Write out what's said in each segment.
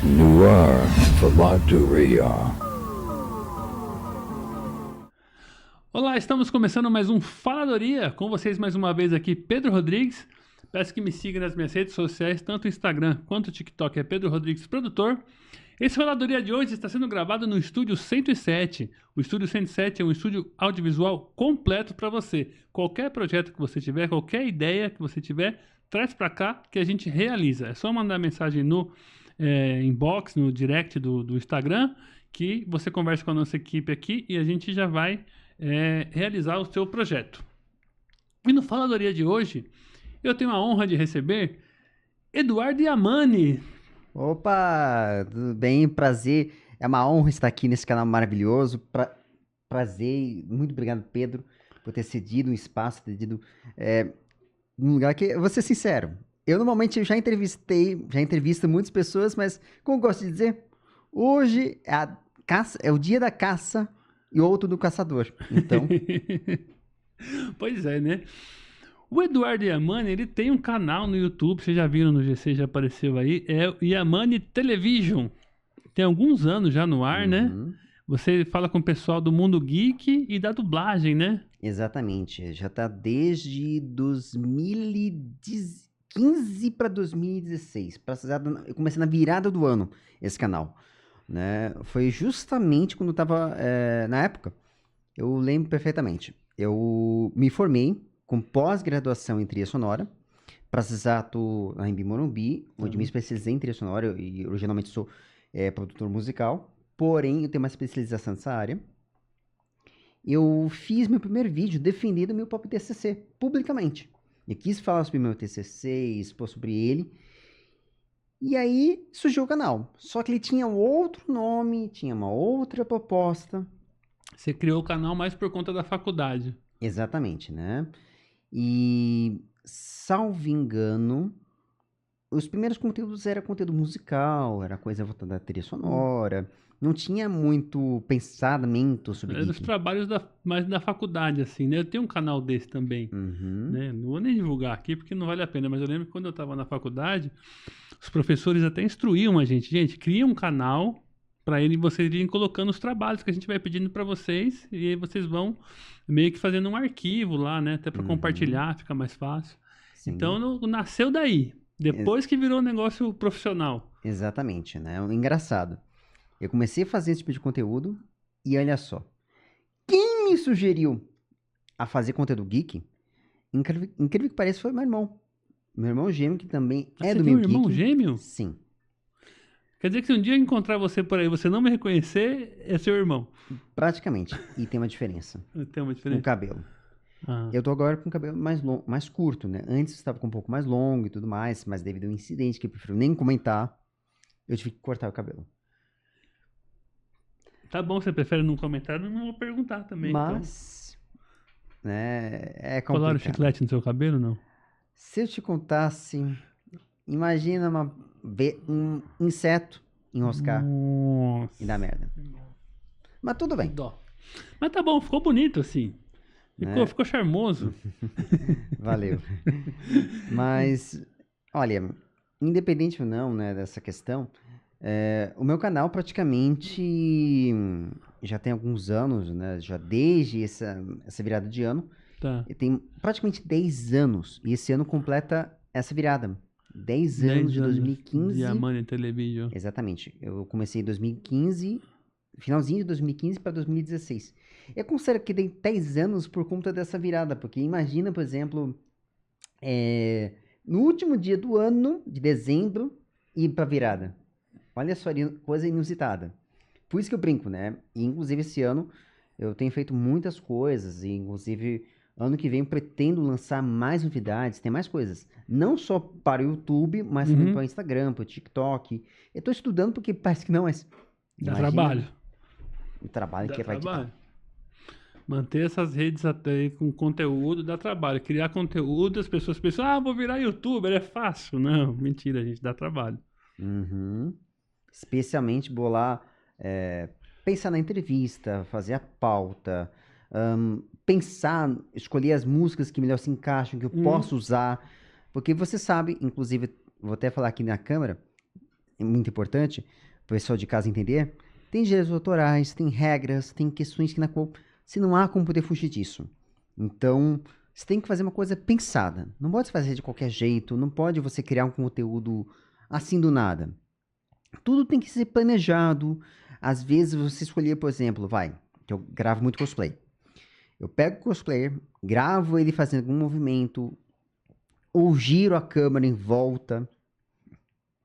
Noir Faladoria. Olá, estamos começando mais um Faladoria. Com vocês mais uma vez aqui, Pedro Rodrigues. Peço que me sigam nas minhas redes sociais, tanto o Instagram quanto o TikTok, é Pedro Rodrigues Produtor. Esse Faladoria de hoje está sendo gravado no Estúdio 107. O Estúdio 107 é um estúdio audiovisual completo para você. Qualquer projeto que você tiver, qualquer ideia que você tiver, traz para cá que a gente realiza. É só mandar mensagem no inbox, no direct do Instagram, que você conversa com a nossa equipe aqui e a gente já vai realizar o seu projeto. E no Faladoria de hoje, eu tenho a honra de receber Eduardo Yamani. Opa, tudo bem? Prazer. É uma honra estar aqui nesse canal maravilhoso. Prazer. Muito obrigado, Pedro, por ter cedido um espaço, ter cedido um lugar que, eu vou ser sincero, eu normalmente já entrevisto muitas pessoas, mas, como eu gosto de dizer, hoje é o dia da caça e outro do caçador. Então, Pois é, né? O Eduardo Yamani, ele tem um canal no YouTube, vocês já viram no GC, já apareceu aí, é o Yamani Television. Tem alguns anos já no ar, né? Você fala com o pessoal do Mundo Geek e da dublagem, né? exatamente. Já está desde 2015 para 2016. Eu comecei na virada do ano esse canal, né? Foi justamente quando eu estava na época. Eu lembro perfeitamente. Eu me formei com pós-graduação em trilha sonora, para ser exato, na Embi Morumbi, onde me especializei em trilha sonora e originalmente sou produtor musical, porém eu tenho uma especialização nessa área. Eu fiz meu primeiro vídeo defendendo meu próprio TCC, publicamente. Eu quis falar sobre meu TCC, expor sobre ele, e aí surgiu o canal. Só que ele tinha outro nome, tinha uma outra proposta. Você criou o canal mais por conta da faculdade. Exatamente, né? E, salvo engano, os primeiros conteúdos era conteúdo musical, era coisa voltada à trilha sonora, não tinha muito pensamento sobre Era os geek. trabalhos mais da faculdade, assim, né? Eu tenho um canal desse também, né? Não vou nem divulgar aqui porque não vale a pena, mas eu lembro que quando eu estava na faculdade, os professores até instruíam a gente. Gente, cria um canal para vocês irem colocando os trabalhos que a gente vai pedindo para vocês e aí vocês vão meio que fazendo um arquivo lá, né? Até para compartilhar, fica mais fácil. Sim. Então, nasceu daí. Depois que virou um negócio profissional. Exatamente, né? Engraçado. Eu comecei a fazer esse tipo de conteúdo e olha só. Quem me sugeriu a fazer conteúdo geek, incrível que pareça, foi meu irmão. Meu irmão gêmeo, que também é Você do tem um meio irmão geek. gêmeo? Sim, Quer dizer que se um dia eu encontrar você por aí, você não me reconhecer, é seu irmão. praticamente. E tem uma diferença. Tem uma No diferença. cabelo. Ah. Eu tô agora com o cabelo mais curto, né? Antes eu estava com um pouco mais longo e tudo mais, mas devido a um incidente que eu prefiro nem comentar, eu tive que cortar o cabelo. Tá bom, você prefere não comentar, eu não vou perguntar também. Mas, né, é Então. Colaram complicado. chiclete no seu cabelo, não? Se eu te contasse, imagina um inseto enroscar Nossa. e dar merda. Mas tudo Que bem, dó. Mas tá bom, ficou bonito assim. Né? Ficou charmoso. valeu. Mas, olha, independente ou não, né, dessa questão, o meu canal praticamente já tem alguns anos, né, já desde essa virada de ano, Tá. tem praticamente 10 anos, e esse ano completa essa virada. 10 anos de 2015. Yamani Television. Exatamente. Eu comecei em 2015, finalzinho de 2015 para 2016. Eu considero que dei 10 anos por conta dessa virada, porque imagina, por exemplo, no último dia do ano, de dezembro, ir para virada. Olha só, coisa inusitada. Por isso que eu brinco, né? E, inclusive, esse ano eu tenho feito muitas coisas, e inclusive ano que vem eu pretendo lançar mais novidades, tem mais coisas. Não só para o YouTube, mas também para o Instagram, para o TikTok. Eu tô estudando porque parece que não, mas... Dá imagina trabalho. o trabalho que é para trabalho. editar. Manter essas redes até aí com conteúdo dá trabalho. Criar conteúdo, as pessoas pensam, vou virar youtuber, é fácil. Não, mentira, gente, dá trabalho. Especialmente bolar, pensar na entrevista, fazer a pauta, pensar, escolher as músicas que melhor se encaixam, que eu posso usar. Porque você sabe, inclusive, vou até falar aqui na câmera, é muito importante o pessoal de casa entender, tem direitos autorais, tem regras, tem questões que na qual você não há como poder fugir disso. Então, você tem que fazer uma coisa pensada. Não pode fazer de qualquer jeito, não pode você criar um conteúdo assim do nada. Tudo tem que ser planejado. Às vezes você escolher, por exemplo, que eu gravo muito cosplay. Eu pego o cosplayer, gravo ele fazendo algum movimento, ou giro a câmera em volta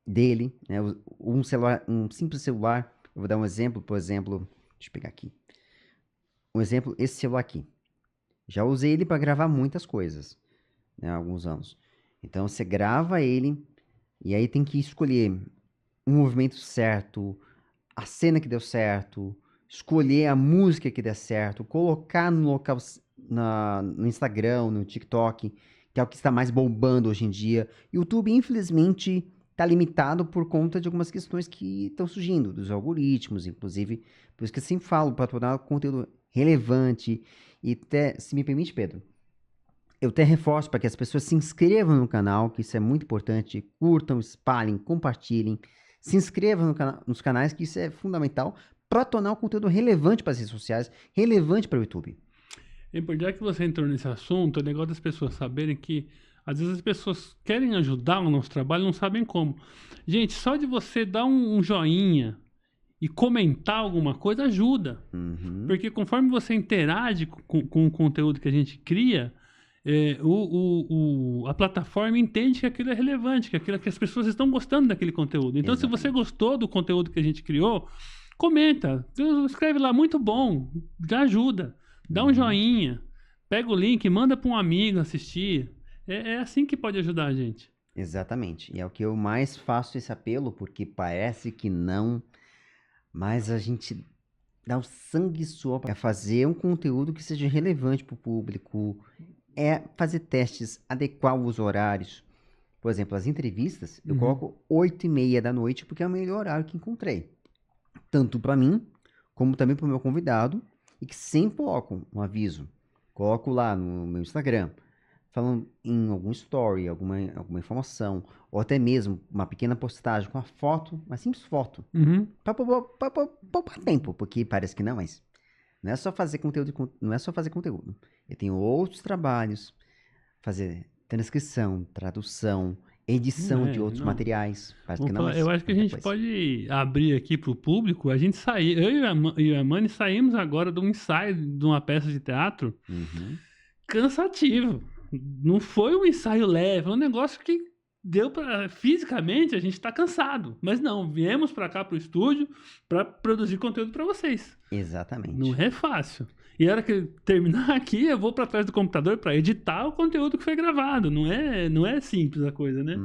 dele, né? Um celular, um simples celular. Eu vou dar um exemplo, por exemplo, deixa eu pegar aqui. Um exemplo, esse celular aqui. Já usei ele para gravar muitas coisas, né, há alguns anos. Então você grava ele e aí tem que escolher um movimento certo, a cena que deu certo, escolher a música que der certo, colocar no local, no Instagram, no TikTok, que é o que está mais bombando hoje em dia. YouTube, infelizmente, está limitado por conta de algumas questões que estão surgindo, dos algoritmos, inclusive, por isso que eu sempre falo, para tornar o conteúdo relevante. E até, se me permite, Pedro, eu até reforço para que as pessoas se inscrevam no canal, que isso é muito importante, curtam, espalhem, compartilhem, se inscrevam nos canais, que isso é fundamental para tornar o conteúdo relevante para as redes sociais, relevante para o YouTube. É importante que você entrou nesse assunto, é legal das pessoas saberem que às vezes as pessoas querem ajudar o nosso trabalho e não sabem como. Gente, só de você dar um joinha e comentar alguma coisa ajuda. Uhum. Porque conforme você interage com o conteúdo que a gente cria, a plataforma entende que aquilo é relevante, que as pessoas estão gostando daquele conteúdo. Então, se você gostou do conteúdo que a gente criou, comenta, escreve lá, muito bom, já ajuda. Dá um joinha, pega o link, manda para um amigo assistir. É assim que pode ajudar a gente. Exatamente. E é o que eu mais faço esse apelo, porque parece que não, mas a gente dá o sangue e suor para fazer um conteúdo que seja relevante para o público, é fazer testes, adequar os horários. Por exemplo, as entrevistas, eu coloco 8h30 da noite, porque é o melhor horário que encontrei. Tanto para mim, como também para o meu convidado, e que sempre coloco um aviso. Coloco lá no meu Instagram, falando em algum story, alguma informação, ou até mesmo uma pequena postagem com a foto, uma simples foto, para poupar tempo, porque parece que não, mas não é só fazer conteúdo, não é só fazer conteúdo. Eu tenho outros trabalhos, fazer transcrição, tradução, edição de outros materiais. Parece que não, mas eu acho que a gente pode abrir aqui para o público. A gente saiu, eu e a Mani saímos agora de um ensaio de uma peça de teatro cansativo. Não foi um ensaio leve, é um negócio que deu para fisicamente a gente tá cansado, mas não, viemos para cá pro estúdio para produzir conteúdo para vocês. Exatamente. Não é fácil. E a hora que terminar aqui, eu vou para trás do computador para editar o conteúdo que foi gravado. Não é simples a coisa, né?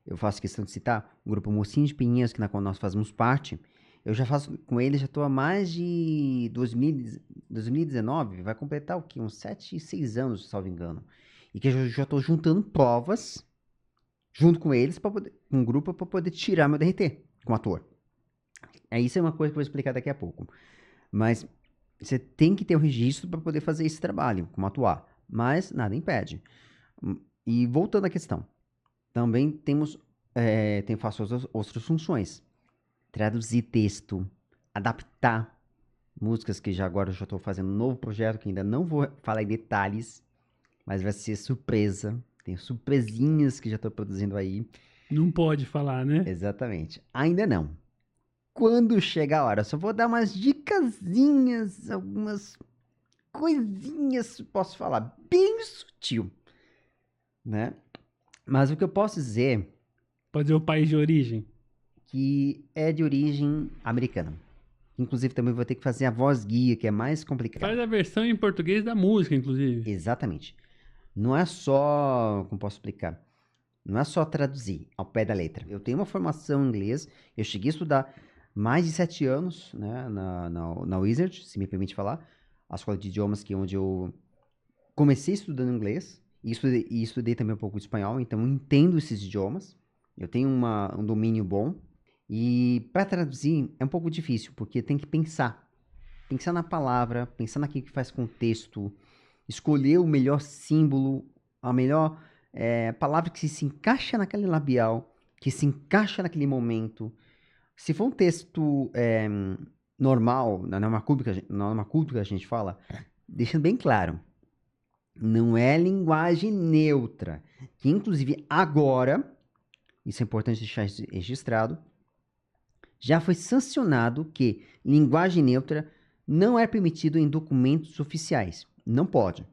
Eu faço questão de citar o grupo Mocinho de Pinheiros, na qual nós fazemos parte. Eu já faço com ele, já estou há mais de 2019, vai completar o quê? Uns 7, 6 anos, salvo engano. E que eu já estou juntando provas junto com eles, com um grupo, para poder tirar meu DRT como ator. Isso é uma coisa que eu vou explicar daqui a pouco. Mas você tem que ter um registro para poder fazer esse trabalho, como atuar. Mas nada impede. E voltando à questão, também faço outras funções. Traduzir texto, adaptar músicas, que agora eu já estou fazendo um novo projeto, que ainda não vou falar em detalhes, mas vai ser surpresa. Tem surpresinhas que já estou produzindo aí. Não pode falar, né? Exatamente. Ainda não. Quando chegar a hora, só vou dar umas dicasinhas, algumas coisinhas, posso falar, bem sutil, né? Mas o que eu posso dizer... Pode ser o país de origem. Que é de origem americana. Inclusive, também vou ter que fazer a voz guia, que é mais complicado. Faz a versão em português da música, inclusive. Exatamente. Não é só... Como posso explicar? Não é só traduzir ao pé da letra. Eu tenho uma formação em inglês. Eu cheguei a estudar mais de 7 anos, né, na Wizard, se me permite falar. A escola de idiomas, que é onde eu comecei estudando inglês. E estudei também um pouco de espanhol. Então, eu entendo esses idiomas. Eu tenho um domínio bom. E para traduzir é um pouco difícil, porque tem que pensar. Pensar na palavra, pensar naquilo que faz contexto, escolher o melhor símbolo, a melhor palavra que se encaixa naquele labial, que se encaixa naquele momento. Se for um texto normal, na norma culta que a gente fala, deixando bem claro, não é linguagem neutra, que inclusive agora, isso é importante deixar registrado, já foi sancionado que linguagem neutra não é permitido em documentos oficiais. Não pode.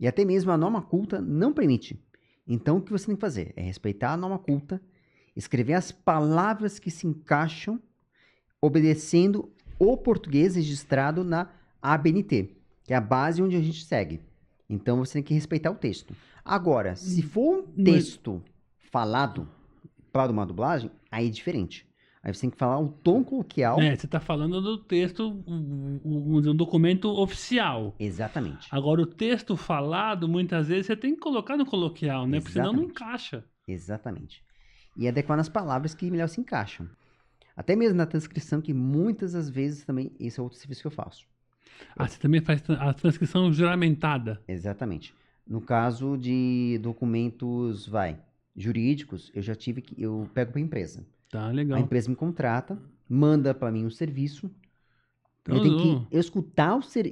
E até mesmo a norma culta não permite. Então, o que você tem que fazer é respeitar a norma culta, escrever as palavras que se encaixam, obedecendo o português registrado na ABNT, que é a base onde a gente segue. Então, você tem que respeitar o texto. Agora, se for um texto falado para uma dublagem, aí é diferente. Aí você tem que falar o tom coloquial. Você está falando do texto, um documento oficial. Exatamente. Agora, o texto falado, muitas vezes, você tem que colocar no coloquial, né? Porque senão não encaixa. Exatamente. E adequar nas palavras que melhor se encaixam. Até mesmo na transcrição, que muitas das vezes também, esse é outro serviço que eu faço. Você também faz a transcrição juramentada. Exatamente. No caso de documentos, jurídicos, eu pego para a empresa. Tá, legal. A empresa me contrata, manda para mim um serviço. Então, eu tenho que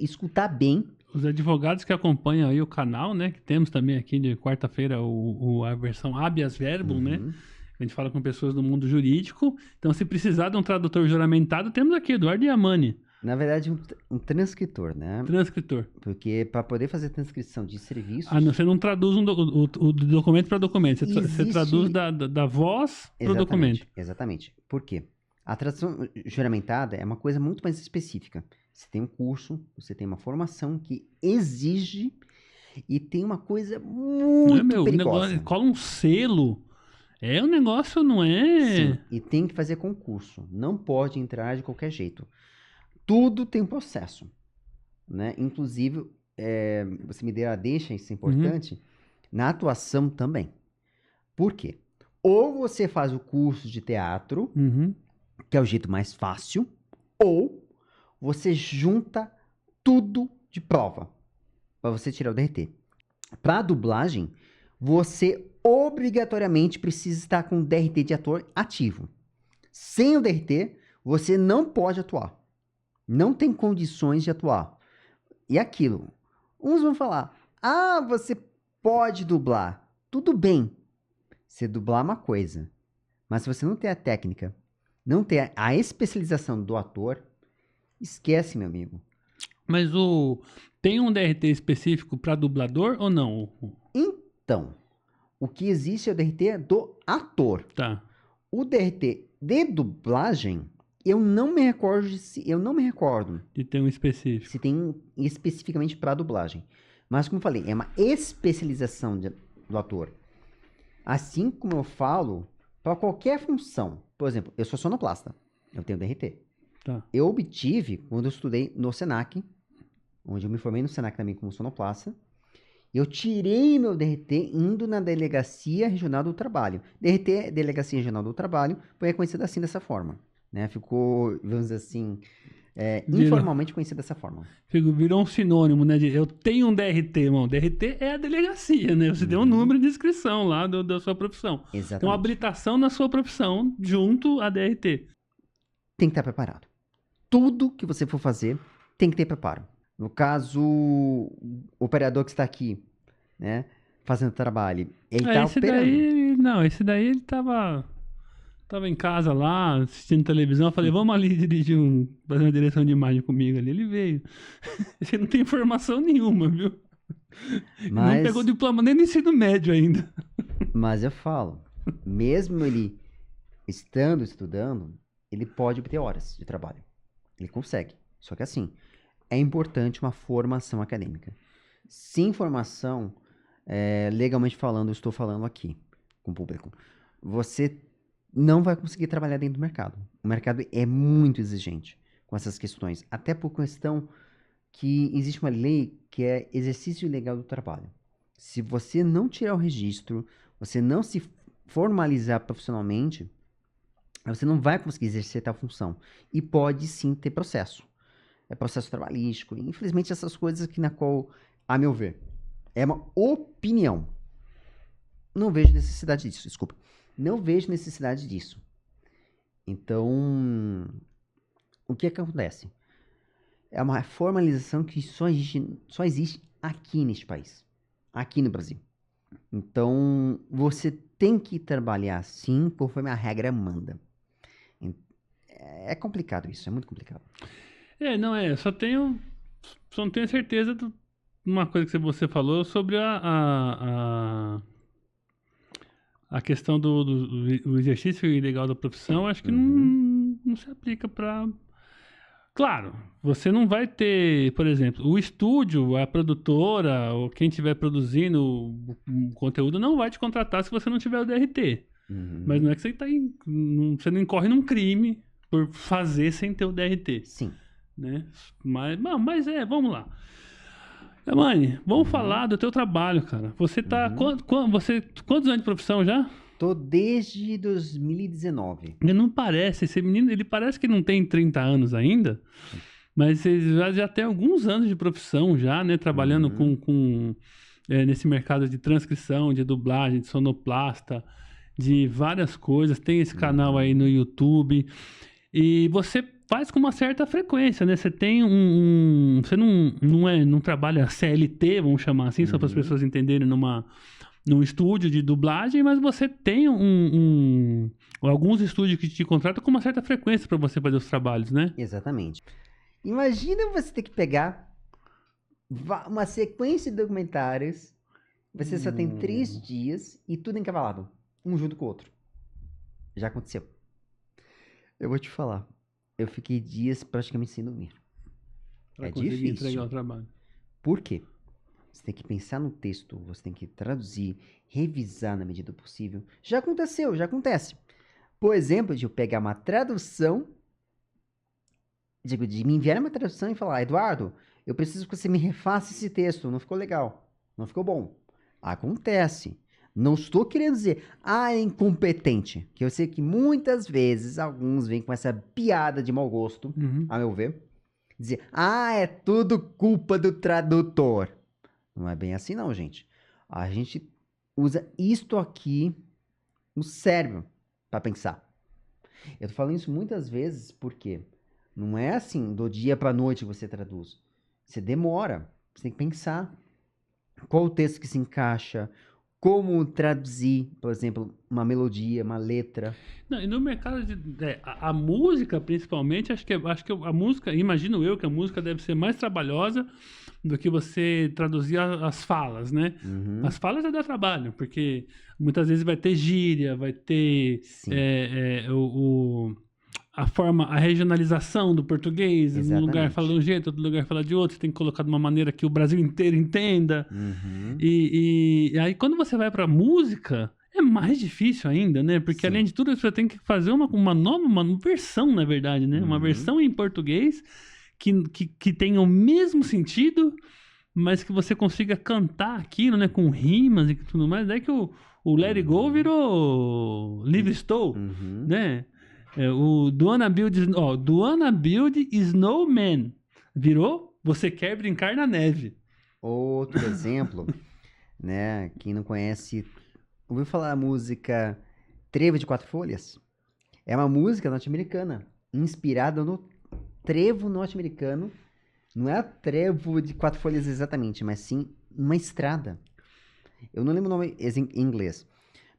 escutar bem. Os advogados que acompanham aí o canal, né? Que temos também aqui de quarta-feira a versão habeas verbum, né? A gente fala com pessoas do mundo jurídico. Então, se precisar de um tradutor juramentado, temos aqui Eduardo Yamani. Na verdade, um transcritor, né? Transcritor. Porque para poder fazer transcrição de serviços... Você não traduz o documento para documento. Você traduz da voz para o documento. Exatamente. Por quê? A tradução juramentada é uma coisa muito mais específica. Você tem um curso, você tem uma formação que exige e tem uma coisa muito perigosa. Negócio, cola um selo. O negócio não é... Sim, e tem que fazer concurso. Não pode entrar de qualquer jeito. Tudo tem um processo, né? Inclusive, você me deu a deixa, isso é importante, na atuação também. Por quê? Ou você faz o curso de teatro, que é o jeito mais fácil, ou você junta tudo de prova para você tirar o DRT. Para dublagem, você obrigatoriamente precisa estar com o DRT de ator ativo. Sem o DRT, você não pode atuar. Não tem condições de atuar. E aquilo. Uns vão falar, você pode dublar. Tudo bem. Você dublar é uma coisa. Mas se você não tem a técnica, não tem a especialização do ator, esquece, meu amigo. Mas tem um DRT específico para dublador ou não? Então, o que existe é o DRT do ator. Tá. O DRT de dublagem, eu não me recordo de ter um específico. Se tem especificamente para dublagem. Mas, como eu falei, é uma especialização do ator. Assim como eu falo, para qualquer função. Por exemplo, eu sou sonoplasta. Eu tenho DRT. Tá. Eu obtive, quando eu estudei no Senac, onde eu me formei no Senac também como sonoplasta, eu tirei meu DRT indo na Delegacia Regional do Trabalho. DRT, Delegacia Regional do Trabalho, foi reconhecida assim dessa forma. Né? Ficou, vamos dizer assim, informalmente conhecido dessa forma. Virou um sinônimo, né? Eu tenho um DRT, irmão. DRT é a delegacia, né? Você tem um número de inscrição lá da sua profissão. Exatamente. Tem uma habilitação na sua profissão junto à DRT. Tem que estar preparado. Tudo que você for fazer tem que ter preparo. No caso, o operador que está aqui, né? Fazendo trabalho, ele está operando. Esse daí ele tava em casa lá, assistindo televisão, eu falei, vamos ali dirigir fazer uma direção de imagem comigo ali. Ele veio. Você não tem informação nenhuma, viu? Não pegou diploma nem no ensino médio ainda. Mas eu falo, mesmo ele estudando, ele pode obter horas de trabalho. Ele consegue. Só que assim, é importante uma formação acadêmica. Sem formação, legalmente falando, eu estou falando aqui com o público, você não vai conseguir trabalhar dentro do mercado. O mercado é muito exigente com essas questões. Até por questão que existe uma lei que é exercício ilegal do trabalho. Se você não tirar o registro, você não se formalizar profissionalmente, você não vai conseguir exercer tal função. E pode sim ter processo. É processo trabalhístico. Infelizmente, essas coisas que na qual, a meu ver, é uma opinião. Não vejo necessidade disso, desculpa. Não vejo necessidade disso. Então, o que acontece? É uma formalização que só existe aqui neste país, aqui no Brasil. Então, você tem que trabalhar assim, conforme a regra manda. É complicado isso, é muito complicado. Só não tenho certeza de uma coisa que você falou sobre a questão do exercício ilegal da profissão. Acho que não se aplica para. Claro, você não vai ter, por exemplo, o estúdio, a produtora, ou quem estiver produzindo o conteúdo não vai te contratar se você não tiver o DRT. Mas não é que você você não incorre num crime por fazer sem ter o DRT. Sim. Né? Mas vamos lá. Mani, vamos falar do teu trabalho, cara. Você tá. Quantos anos de profissão já? Tô desde 2019. Ele não parece, esse menino, ele parece que não tem 30 anos ainda, mas ele já tem alguns anos de profissão já, né? Trabalhando nesse mercado de transcrição, de dublagem, de sonoplasta, de várias coisas. Tem esse canal aí no YouTube. E você faz com uma certa frequência, né? Você tem você não trabalha CLT, vamos chamar assim, só para as pessoas entenderem, num estúdio de dublagem, mas você tem alguns estúdios que te contratam com uma certa frequência para você fazer os trabalhos, né? Exatamente. Imagina você ter que pegar uma sequência de documentários, você só tem 3 dias e tudo encavalado, um junto com o outro. Já aconteceu. Eu vou te falar, eu fiquei dias praticamente sem dormir. Pra É conseguir difícil. entregar o trabalho. Por quê? Você tem que pensar no texto, você tem que traduzir, revisar na medida do possível. Já aconteceu, já acontece. Por exemplo, de eu pegar uma tradução, de me enviar uma tradução e falar, Eduardo, eu preciso que você me refaça esse texto, não ficou legal, não ficou bom. Acontece. Não estou querendo dizer, é incompetente, que eu sei que muitas vezes alguns vêm com essa piada de mau gosto, a meu ver, dizer, é tudo culpa do tradutor. Não é bem assim não, gente. A gente usa isto aqui, o cérebro, para pensar. Eu tô falando isso muitas vezes porque não é assim, do dia para noite que você traduz. Você demora, você tem que pensar qual o texto que se encaixa, como traduzir, por exemplo, uma melodia, uma letra. Não, e no mercado a música, principalmente, acho que a música, imagino eu que a música deve ser mais trabalhosa do que você traduzir as falas, né? As falas dá trabalho, porque muitas vezes vai ter gíria, vai ter a regionalização do português. Exatamente. Um lugar fala de um jeito, outro lugar fala de outro. Você tem que colocar de uma maneira que o Brasil inteiro entenda. E aí, quando você vai pra música, é mais difícil ainda, né? Porque, além de tudo, você tem que fazer uma versão, na verdade, né? Uma versão em português que tenha o mesmo sentido, mas que você consiga cantar aquilo, né? Com rimas e tudo mais. Daí que o Let It Go virou Live Stowe, né? O Do Wanna Build Snowman virou Você Quer Brincar na Neve. Outro exemplo, né? Quem não conhece, ouviu falar a música Trevo de Quatro Folhas? É uma música norte-americana, inspirada no trevo norte-americano. Não é trevo de 4 folhas exatamente, mas sim uma estrada. Eu não lembro o nome em inglês,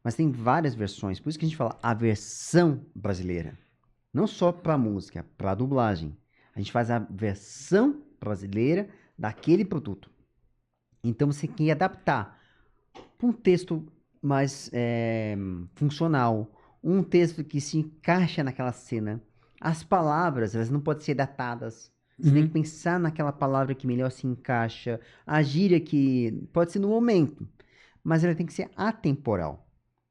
mas tem várias versões. Por isso que a gente fala a versão brasileira. Não só para música, para dublagem. A gente faz a versão brasileira daquele produto. Então você quer adaptar para um texto mais funcional, um texto que se encaixa naquela cena. As palavras, elas não podem ser datadas. Você tem que pensar naquela palavra que melhor se encaixa. A gíria que pode ser no momento, mas ela tem que ser atemporal.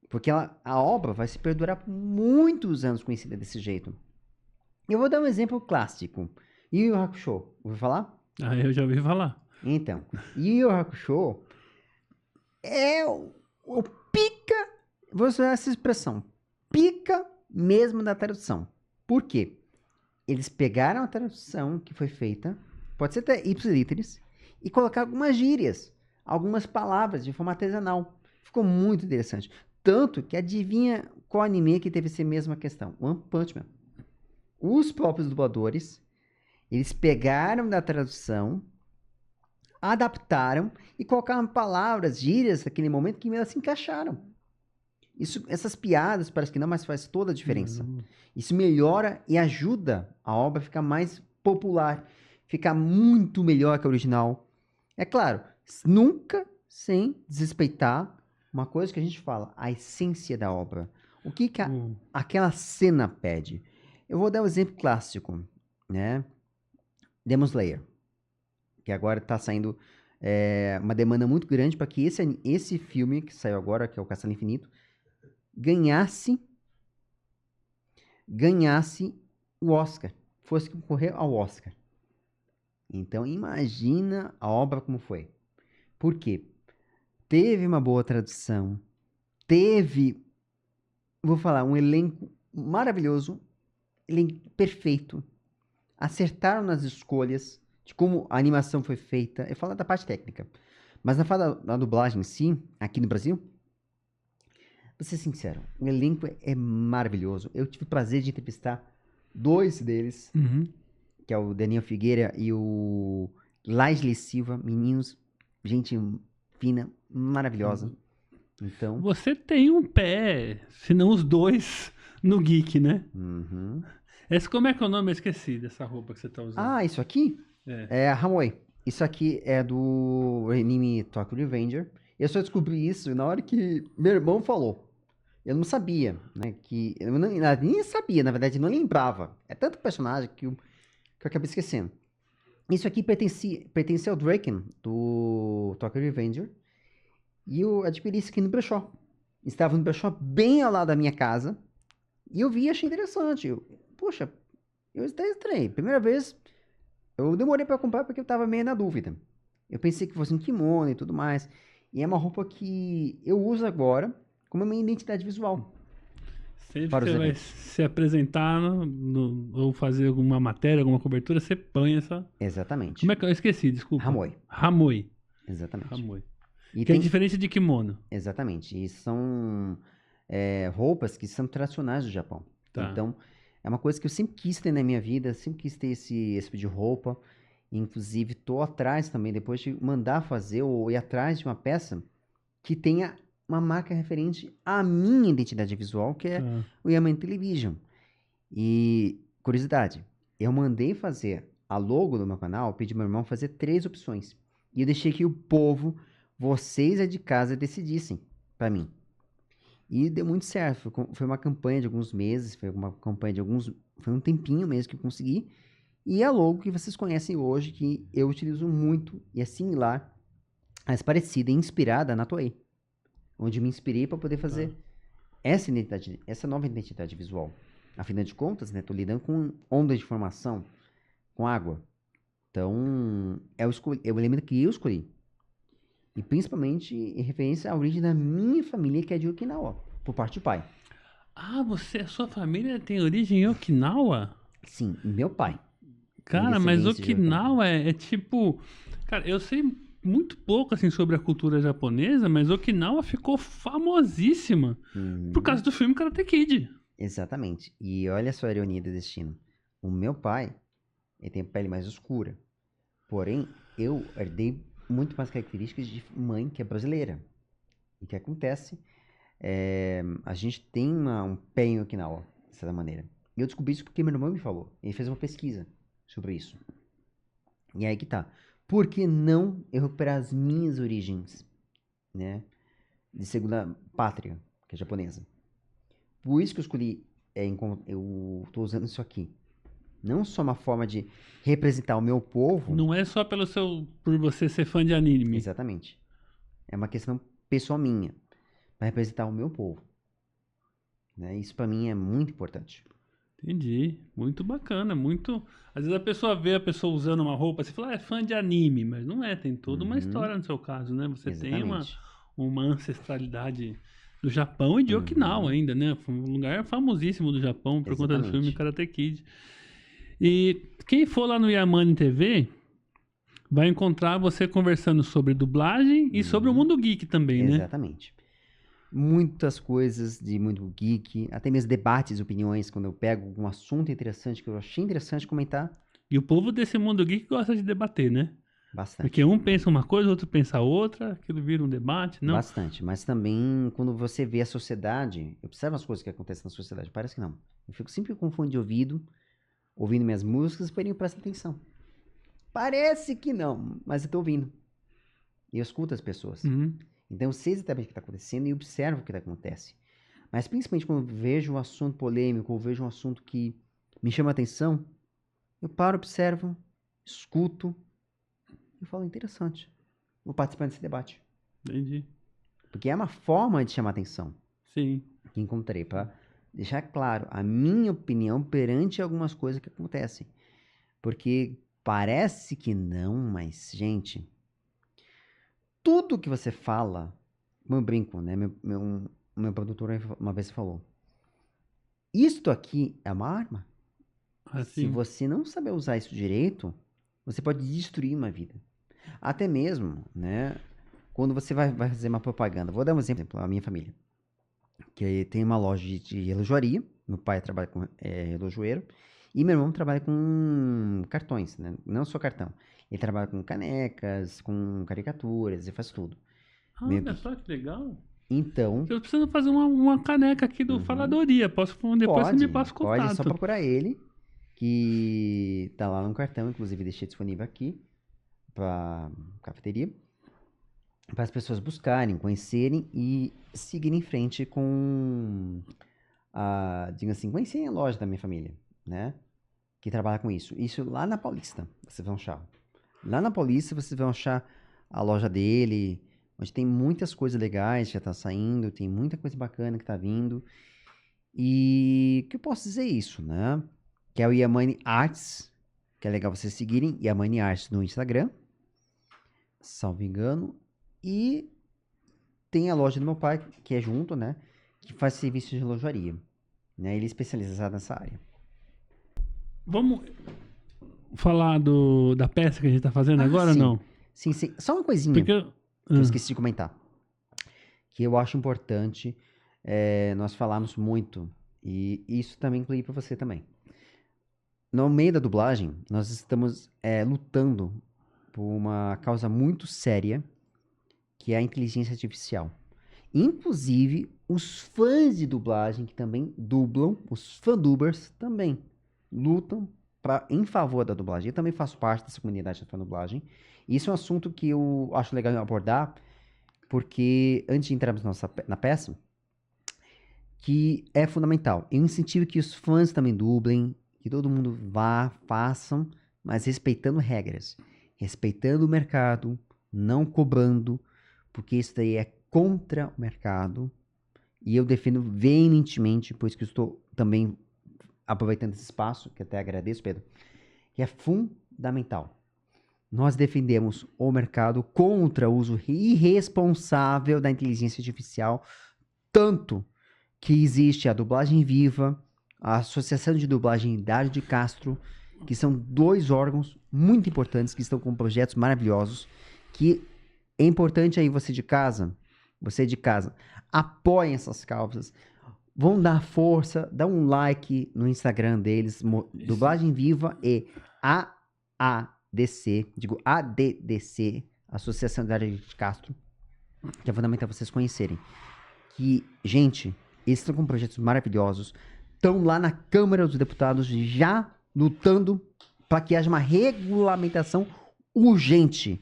Porque a obra vai se perdurar por muitos anos conhecida desse jeito. Eu vou dar um exemplo clássico. Yu Yu Hakusho. Ouviu falar? Eu já ouvi falar. Então, Yu Yu Hakusho é o pica, vou usar essa expressão, pica mesmo da tradução. Por quê? Eles pegaram a tradução que foi feita, pode ser até ipsiliteris, e colocaram algumas gírias, algumas palavras de forma artesanal. Ficou muito interessante. Tanto que adivinha qual anime que teve essa mesma questão? One Punch Man. Os próprios dubladores, eles pegaram da tradução, adaptaram e colocaram palavras, gírias naquele momento que elas se encaixaram. Essas piadas parece que não, mas faz toda a diferença. Isso melhora e ajuda a obra a ficar mais popular, ficar muito melhor que a original. É claro, nunca sem desrespeitar uma coisa que a gente fala, a essência da obra. O que aquela cena pede. Eu vou dar um exemplo clássico, né? Demon Slayer, que agora está saindo uma demanda muito grande para que esse filme que saiu agora, que é o Castelo Infinito, ganhasse o Oscar, fosse concorrer ao Oscar. Então imagina a obra como foi. Por quê? Teve uma boa tradução, teve, vou falar, um elenco maravilhoso, elenco perfeito, acertaram nas escolhas de como a animação foi feita. Eu falo da parte técnica, mas na fala da dublagem em si, aqui no Brasil, vou ser sincero, o elenco é maravilhoso. Eu tive o prazer de entrevistar 2 deles, que é o Daniel Figueira e o Laisli Silva, meninos, gente fina, maravilhosa. Então, Você tem um pé, se não os 2, no geek, né? Esse, como é que é o nome? Eu esqueci dessa roupa que você tá usando. Ah, isso aqui é a Hamoi. Isso aqui é do anime Tokyo Revenger. Eu só descobri isso na hora que meu irmão falou. Eu não sabia, né? Eu nem sabia, na verdade, não lembrava. É tanto personagem que eu acabei esquecendo. Isso aqui pertencia ao Draken, do Tokyo Revenger. E eu adquiri isso aqui no brechó. Estava no brechó bem ao lado da minha casa. E eu vi e achei interessante. Poxa, eu até estranhei. Primeira vez, eu demorei para comprar porque eu estava meio na dúvida. Eu pensei que fosse um kimono e tudo mais. E é uma roupa que eu uso agora como a minha identidade visual. Sempre que você vai se apresentar ou fazer alguma matéria, alguma cobertura, você põe essa... Exatamente. Como é que eu esqueci? Desculpa. Hamoi. Exatamente. Hamoi. E que é diferente de kimono. Exatamente. E são roupas que são tradicionais do Japão. Tá. Então, é uma coisa que eu sempre quis ter na minha vida, sempre quis ter esse tipo de roupa. Inclusive, tô atrás também, depois de mandar fazer ou ir atrás de uma peça que tenha uma marca referente à minha identidade visual, que é o Yaman Television. E, curiosidade, eu mandei fazer a logo do meu canal, pedi ao meu irmão fazer 3 opções. E eu deixei que o povo, vocês é de casa, decidissem para mim. E deu muito certo. Foi uma campanha de alguns meses, foi um tempinho mesmo que eu consegui. E a logo que vocês conhecem hoje, que eu utilizo muito e é similar, mas parecida e inspirada na Toei. Onde me inspirei para poder fazer essa nova identidade visual. Afinal de contas, né, tô lidando com ondas de informação, com água. Então, é o elemento que eu escolhi. E principalmente em referência à origem da minha família, que é de Okinawa, por parte de pai. Ah, sua família tem origem em Okinawa? Sim, meu pai. Cara, mas Okinawa é tipo... Cara, eu sei muito pouco assim sobre a cultura japonesa, mas Okinawa ficou famosíssima por causa do filme Karate Kid. Exatamente. E olha só a ironia do destino. O meu pai, ele tem a pele mais escura. Porém, eu herdei muito mais características de mãe que é brasileira. E o que acontece? A gente tem um pé em Okinawa, de certa maneira. E eu descobri isso porque meu irmão me falou. Ele fez uma pesquisa sobre isso. E aí que tá. Por que não eu recuperar as minhas origens, né? De segunda pátria, que é japonesa. Por isso que eu escolhi, eu tô usando isso aqui. Não só uma forma de representar o meu povo. Não é só por você ser fã de anime. Exatamente. É uma questão pessoal minha. Para representar o meu povo. Né? Isso para mim é muito importante. Entendi. Muito bacana. Muito. Às vezes a pessoa vê a pessoa usando uma roupa, você fala, é fã de anime, mas não é. Tem toda uma história no seu caso, né? Você tem uma ancestralidade do Japão e de Okinawa ainda, né? Um lugar famosíssimo do Japão por conta do filme Karate Kid. E quem for lá no Yamane TV vai encontrar você conversando sobre dublagem e sobre o mundo geek também, né? Exatamente. muitas coisas de muito geek, até mesmo debates, opiniões, quando eu pego um assunto interessante que eu achei interessante comentar, E o povo desse mundo geek gosta de debater, né? bastante. Porque um pensa uma coisa, o outro pensa outra, aquilo vira um debate, não? Bastante, mas também quando você vê a sociedade, observa as coisas que acontecem na sociedade, parece que não. Eu fico sempre com fone de ouvido, ouvindo minhas músicas, porém eu presto atenção. Parece que não, mas eu tô ouvindo. E eu escuto as pessoas. Uhum. Então eu sei exatamente o que está acontecendo e observo o que acontece. Mas principalmente quando eu vejo um assunto polêmico, ou vejo um assunto que me chama a atenção, eu paro, observo, escuto e falo, interessante. Vou participar desse debate. Entendi. Porque é uma forma de chamar atenção Sim. que encontrei para deixar claro a minha opinião perante algumas coisas que acontecem. Porque parece que não, mas, gente, tudo que você fala, como eu brinco, né? Meu produtor uma vez falou: isto aqui é uma arma. Se Assim. você não saber usar isso direito, você pode destruir uma vida. Até mesmo, né? Quando você vai fazer uma propaganda. Vou dar um exemplo, a minha família. Que tem uma loja de relojoaria. Meu pai trabalha com relojoeiro. E meu irmão trabalha com cartões, né? Não só cartão. Ele trabalha com canecas, com caricaturas, ele faz tudo. Ah, Meio olha que- só que legal. Então, Eu preciso fazer uma caneca aqui do Faladoria. Depois você me passa o pode, é só contato. procurar ele, que tá lá no cartão, inclusive deixei disponível aqui pra cafeteria, para as pessoas buscarem, conhecerem e seguirem em frente com diga assim, conhecerem a loja da minha família, né? Que trabalha com isso. Isso lá na Paulista, vocês vão achar. Lá na Paulista vocês vão achar a loja dele, onde tem muitas coisas legais que já tá saindo, tem muita coisa bacana que tá vindo. E o que eu posso dizer é isso, né? Que é o Yamane Arts, que é legal vocês seguirem, Yamane Arts no Instagram, salvo engano. E tem a loja do meu pai, que é junto, né? Que faz serviço de relojoaria. Né? Ele é especializado nessa área. Vamos falar da peça que a gente tá fazendo agora sim. ou não? Sim, sim. Só uma coisinha Porque. que eu esqueci de comentar. Que eu acho importante nós falarmos muito. E isso também inclui para você também. No meio da dublagem, nós estamos lutando por uma causa muito séria, que é a inteligência artificial. Inclusive, os fãs de dublagem que também dublam, os fandubers também lutam em favor da dublagem. Eu também faço parte dessa comunidade da dublagem. E isso é um assunto que eu acho legal abordar, porque antes de entrarmos na peça, que é fundamental. Eu incentivo que os fãs também dublem, que todo mundo vá, façam, mas respeitando regras, respeitando o mercado, não cobrando, porque isso daí é contra o mercado. E eu defendo veementemente, pois que eu estou também aproveitando esse espaço, que até agradeço, Pedro, que é fundamental. Nós defendemos o mercado contra o uso irresponsável da inteligência artificial, tanto que existe a Dublagem Viva, a Associação de Dublagem Dário de Castro, que são dois órgãos muito importantes, que estão com projetos maravilhosos, que é importante aí você de casa, apoiem essas causas, vão dar força, dá um like no Instagram deles, Dublagem Viva e AADC, digo ADDC, Associação Dário de Castro, que é fundamental vocês conhecerem. Que, gente, eles estão com projetos maravilhosos, estão lá na Câmara dos Deputados já lutando para que haja uma regulamentação urgente.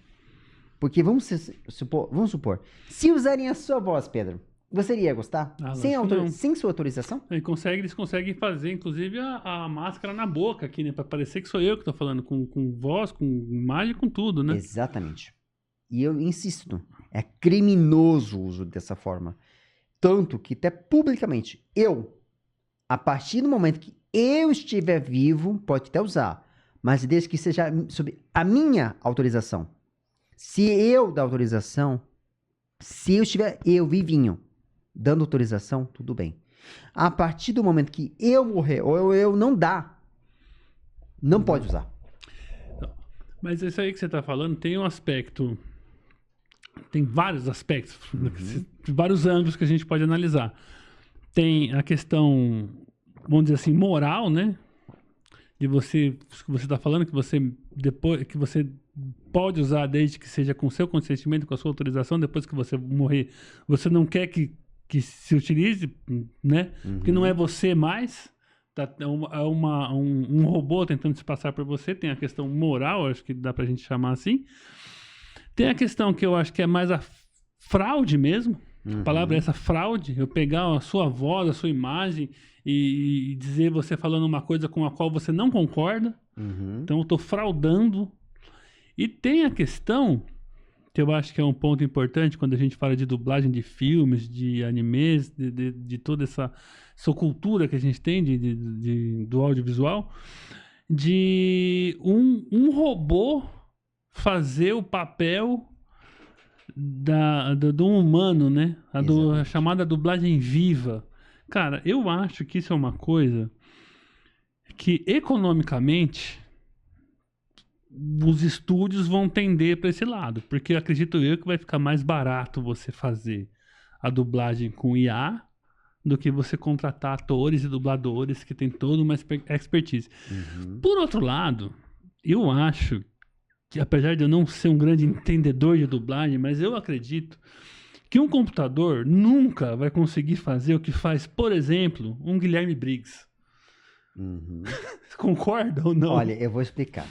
Porque vamos supor, se usarem a sua voz, Pedro, você iria gostar? Sem sua autorização? Eles conseguem fazer, inclusive, a máscara na boca aqui, né? Pra parecer que sou eu que tô falando, com voz, com imagem, com tudo, né? Exatamente. E eu insisto, é criminoso o uso dessa forma. Tanto que até publicamente, a partir do momento que eu estiver vivo, pode até usar, mas desde que seja sob a minha autorização. Se eu dar autorização, se eu estiver vivinho, dando autorização, tudo bem. A partir do momento que eu morrer, ou eu não dar, não pode usar. Mas isso aí que você tá falando tem um aspecto tem vários aspectos, vários ângulos que a gente pode analisar. Tem a questão, vamos dizer assim, moral, né? De você, que você está falando, que você pode usar desde que seja com seu consentimento, com a sua autorização, depois que você morrer, você não quer que se utilize, né? Porque não é você mais, um robô tentando se passar por você. Tem a questão moral, acho que dá pra gente chamar assim. Tem a questão que eu acho que é mais a fraude mesmo. A palavra é essa, fraude. Eu pegar a sua voz, a sua imagem e dizer você falando uma coisa com a qual você não concorda. Então eu tô fraudando. E tem a questão, que eu acho que é um ponto importante quando a gente fala de dublagem de filmes, de animes, de toda essa cultura que a gente tem do audiovisual, de um robô fazer o papel do humano, né? A chamada dublagem viva. Cara, eu acho que isso é uma coisa que economicamente os estúdios vão tender para esse lado, porque acredito eu que vai ficar mais barato você fazer a dublagem com IA do que você contratar atores e dubladores que tem toda uma expertise. Por outro lado, eu acho que, apesar de eu não ser um grande entendedor de dublagem, mas eu acredito que um computador nunca vai conseguir fazer o que faz, por exemplo, um Guilherme Briggs. Concorda ou não? Olha, eu vou explicar.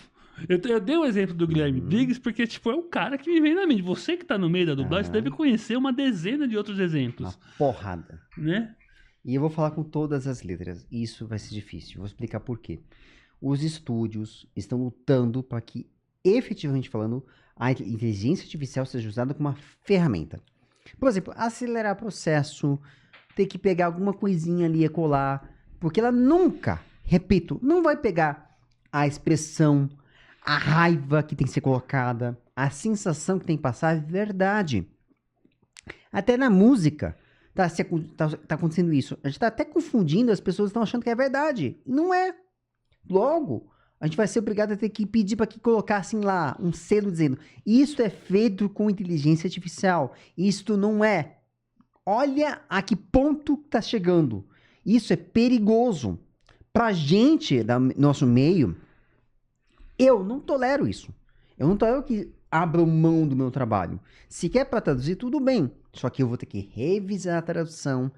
Eu dei o exemplo do Guilherme Briggs porque, tipo, é o cara que me vem na mente. Você que tá no meio da dublagem, você deve conhecer uma dezena de outros exemplos. Uma porrada. Né? E eu vou falar com todas as letras. Isso vai ser difícil. Vou explicar por quê. Os estúdios estão lutando para que, efetivamente falando, a inteligência artificial seja usada como uma ferramenta. Por exemplo, acelerar processo, ter que pegar alguma coisinha ali e colar, porque ela nunca, repito, não vai pegar a expressão, a raiva que tem que ser colocada, a sensação que tem que passar, é verdade. Até na música tá acontecendo isso. A gente tá até confundindo, as pessoas estão achando que é verdade. Não é. Logo, a gente vai ser obrigado a ter que pedir para que colocassem lá um selo dizendo: isso é feito com inteligência artificial. Isto não é. Olha a que ponto tá chegando. Isso é perigoso. Pra gente, nosso meio, eu não tolero isso. Eu não tolero que abram mão do meu trabalho. Se quer para traduzir, tudo bem. Só que eu vou ter que revisar a tradução,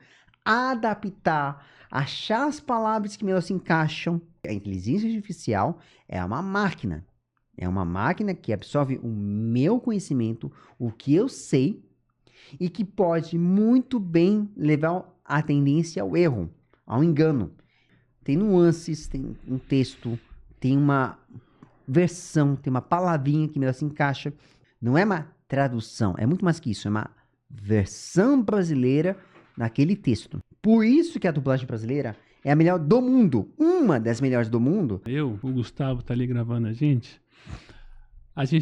adaptar, achar as palavras que melhor se encaixam. A inteligência artificial é uma máquina. É uma máquina que absorve o meu conhecimento, o que eu sei, e que pode muito bem levar a tendência ao erro, ao engano. Tem nuances, tem um texto, tem uma versão, tem uma palavrinha que melhor se encaixa. Não é uma tradução, é muito mais que isso, é uma versão brasileira naquele texto. Por isso que a dublagem brasileira é a melhor do mundo, uma das melhores do mundo. O Gustavo tá ali gravando a gente